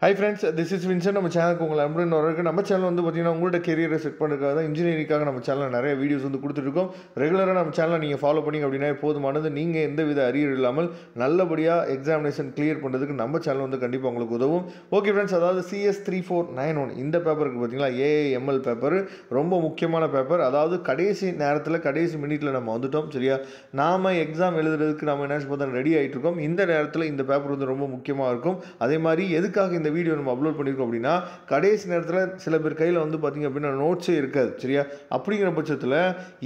Hi friends, this is Vincent. நம்ம சேனலுக்கு உங்களை அன்புடன் வரவேற்கிறேன். நம்ம சேனல் வந்து பார்த்தீங்கன்னா உங்களோட கெரியரை செட் பண்ணுறதுக்காக தான் இன்ஜினியரிங்காக நம்ம சேனலில் நிறைய வீடியோஸ் வந்து கொடுத்துருக்கோம். ரெகுலராக நம்ம சேனலை நீங்கள் ஃபாலோ பண்ணிங்க அப்படின்னா போதுமானது. நீங்கள் எந்த வித அரியர் இல்லாமல் நல்லபடியாக எக்ஸாமினேஷன் கிளியர் பண்ணுறதுக்கு நம்ம சேனல் வந்து கண்டிப்பாக உங்களுக்கு உதவும். ஓகே ஃப்ரெண்ட்ஸ், அதாவது CS3491 இந்த பேப்பருக்கு பார்த்தீங்களா, AIML பேப்பர் ரொம்ப முக்கியமான பேப்பர். அதாவது கடைசி நேரத்தில் கடைசி மினிட்ல நம்ம வந்துட்டோம். சரியா, நாம் எக்ஸாம் எழுதுறதுக்கு நம்ம என்ன பார்த்தா ரெடி ஆகிட்டு இருக்கோம். இந்த நேரத்தில் இந்த பேப்பர் வந்து ரொம்ப முக்கியமாக இருக்கும். அதே மாதிரி எதுக்காக இந்த வீடியோ நம்ம அப்லோட் பண்ணியிருக்கோம் அப்படின்னா, கடைசி நேரத்தில் சில பேர் கையில் வந்து பார்த்தீங்க அப்படின்னா நோட்ஸே இருக்காது. சரியா, அப்படிங்கிற பட்சத்தில்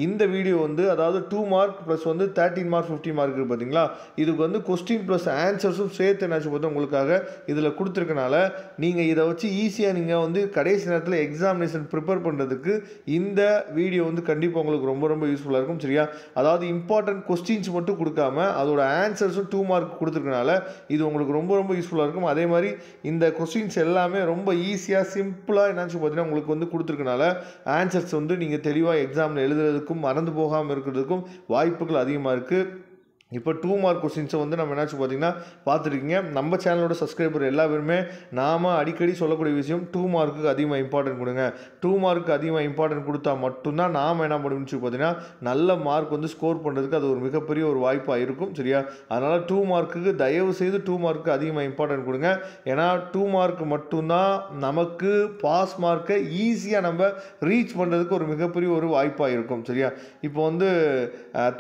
இந்த வீடியோ வந்து அதாவது 2 மார்க் ப்ளஸ் வந்து 13 மார்க் 50 மார்க் இருக்குது பார்த்தீங்களா, இதுக்கு வந்து கொஸ்டின் ப்ளஸ் ஆன்சர்ஸும் சேர்த்து என்னாச்சு பார்த்தா உங்களுக்காக இதில் கொடுத்துருக்கனால நீங்கள் இதை வச்சு ஈஸியாக நீங்கள் வந்து கடைசி நேரத்தில் எக்ஸாமினேஷன் ப்ரிப்பேர் பண்ணுறதுக்கு இந்த வீடியோ வந்து கண்டிப்பாக உங்களுக்கு ரொம்ப ரொம்ப யூஸ்ஃபுல்லாக இருக்கும். சரியா, அதாவது இம்பார்ட்டன்ட் கொஸ்டின்ஸ் மட்டும் கொடுக்காம அதோட ஆன்சர்ஸும் 2 மார்க் கொடுத்துருக்கனால இது உங்களுக்கு ரொம்ப ரொம்ப யூஸ்ஃபுல்லாக இருக்கும். அதே மாதிரி இந்த கொஸ்டின்ஸ் எல்லாமே ரொம்ப ஈஸியாக சிம்பிளாக என்னாச்சு பார்த்தீங்கன்னா உங்களுக்கு வந்து கொடுத்துருக்கனால ஆன்சர்ஸ் வந்து நீங்கள் தெளிவாக எக்ஸாமில் எழுதுறதுக்கும் மறந்து போகாமல் இருக்கிறதுக்கும் வாய்ப்புகள் அதிகமாக இருக்குது. இப்போ 2 மார்க் கொஸ்டின்ஸை வந்து நம்ம என்னாச்சு பார்த்தீங்கன்னா பார்த்துருக்கீங்க. நம்ம சேனலோட சப்ஸ்கிரைபர் எல்லா பேருமே நாம் அடிக்கடி சொல்லக்கூடிய விஷயம் 2 மார்க்குக்கு அதிகமாக இம்பார்ட்டன்ட் கொடுங்க. 2 மார்க்கு அதிகமாக இம்பார்ட்டன்ட் கொடுத்தா மட்டும்தான் நாம் என்ன பண்ணுச்சு பார்த்தீங்கன்னா நல்ல மார்க் வந்து ஸ்கோர் பண்ணுறதுக்கு அது ஒரு மிகப்பெரிய ஒரு வாய்ப்பாக இருக்கும். சரியா, அதனால் 2 மார்க்குக்கு தயவு செய்து 2 மார்க்கு அதிகமாக இம்பார்ட்டன்ட் கொடுங்க. ஏன்னா 2 மார்க் மட்டும்தான் நமக்கு பாஸ் மார்க்கை ஈஸியாக நம்ம ரீச் பண்ணுறதுக்கு ஒரு மிகப்பெரிய ஒரு வாய்ப்பாக இருக்கும். சரியா, இப்போ வந்து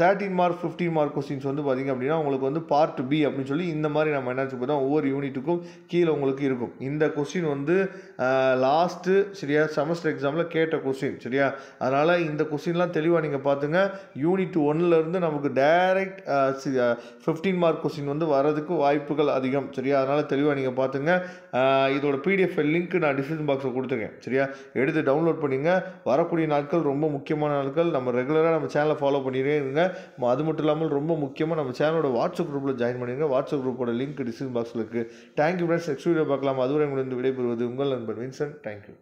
13 மார்க் 15 மார்க் கொஸ்டின்ஸ் வந்து பார்த்தீங்க அப்படின்னா உங்களுக்கு வந்து பார்ட் பி அப்படின்னு சொல்லி இந்த மாதிரி நம்ம என்னாச்சு பார்த்தா ஒவ்வொரு யூனிட்டுக்கும் கீழே உங்களுக்கு இருக்கும். இந்த கொஸ்டின் வந்து லாஸ்ட்டு சரியா செமஸ்டர் எக்ஸாமில் கேட்ட கொஸ்டின். சரியா, அதனால் இந்த கொஸ்டின்லாம் தெளிவாக நீங்கள் பார்த்துங்க. யூனிட் 1லேருந்து நமக்கு டைரக்ட் 15 மார்க் கொஸ்டின் வந்து வரதுக்கு வாய்ப்புகள் அதிகம். சரியா, அதனால் தெளிவாக நீங்கள் பார்த்துங்க. இதோட PDF லிங்க் நான் டிஸ்கிரிப்ஷன் பாக்ஸில் கொடுத்துருக்கேன். சரியா, எடுத்து டவுன்லோட் பண்ணிங்க. வரக்கூடிய நாட்கள் ரொம்ப முக்கியமான நாட்கள். நம்ம ரெகுலராக நம்ம சேனலை ஃபாலோ பண்ணிட்டே இருங்க. அது மட்டும் இல்லாமல் ரொம்ப முக்கியமாக நம்ம சேனலோட வாட்ஸ்அப் குரூப்பில் ஜாயின் பண்ணிடுங்க. வாட்ஸ்அப் குரூப்போட லிங்க் டிஸ்கிரிப்ஷன் பாக்ஸில் இருக்குது. Thank you friends. நெக்ஸ்ட் வீடியோ பார்க்கலாம். அதுவரை உங்களிடம் விடைபெறுவது உங்கள் நண்பன் வின்சென்ட். தேங்க்யூ.